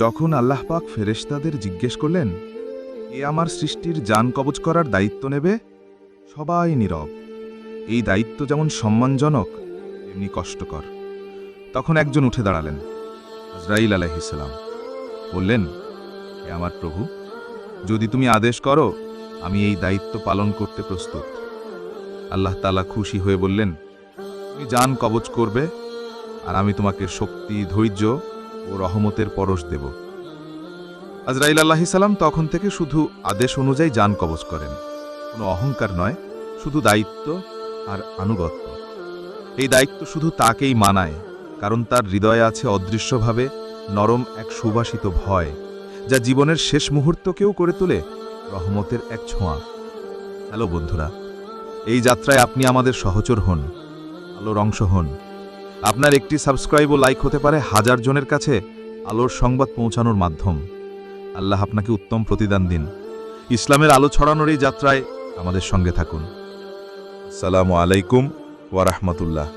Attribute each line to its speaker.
Speaker 1: যখন আল্লাহ পাক ফেরেশতাদের জিজ্ঞেস করলেন, এ আমার সৃষ্টির জান কবজ করার দায়িত্ব নেবে, সবাই নীরব। এই দায়িত্ব যেমন সম্মানজনক তেমনি কষ্টকর। তখন একজন উঠে দাঁড়ালেন, আজরাইল আলাইহিস সালাম। বললেন, হে আমার প্রভু, যদি তুমি আদেশ করো আমি এই দায়িত্ব পালন করতে প্রস্তুত। আল্লাহ তাআলা খুশি হয়ে বললেন, তুমি জান কবজ করবে আর আমি তোমাকে শক্তি, ধৈর্য ও রহমতের পরশ দেব। আজরাইল আলাইহিস সালাম তখন থেকে শুধু আদেশ অনুযায়ী জান কবজ করেন, কোনো অহংকার নয়, শুধু দায়িত্ব আর আনুগত্য। এই দায়িত্ব শুধু তাকেই মানায়, কারণ তার হৃদয়ে আছে অদৃশ্যভাবে নরম এক সুবাসিত ভয়, যা জীবনের শেষ মুহূর্তকেও করে তোলে রহমতের এক ছোঁয়া। হ্যালো বন্ধুরা, এই যাত্রায় আপনি আমাদের সহচর হন, আলোর অংশ হন। আপনার একটি সাবস্ক্রাইব ও লাইক হতে পারে হাজার জনের কাছে আলোর সংবাদ পৌঁছানোর মাধ্যম। আল্লাহ আপনাকে উত্তম প্রতিদান দিন। ইসলামের আলো ছড়ানোর এই যাত্রায় আমাদের সঙ্গে থাকুন। আসসালামু আলাইকুম ওয়া রাহমাতুল্লাহ।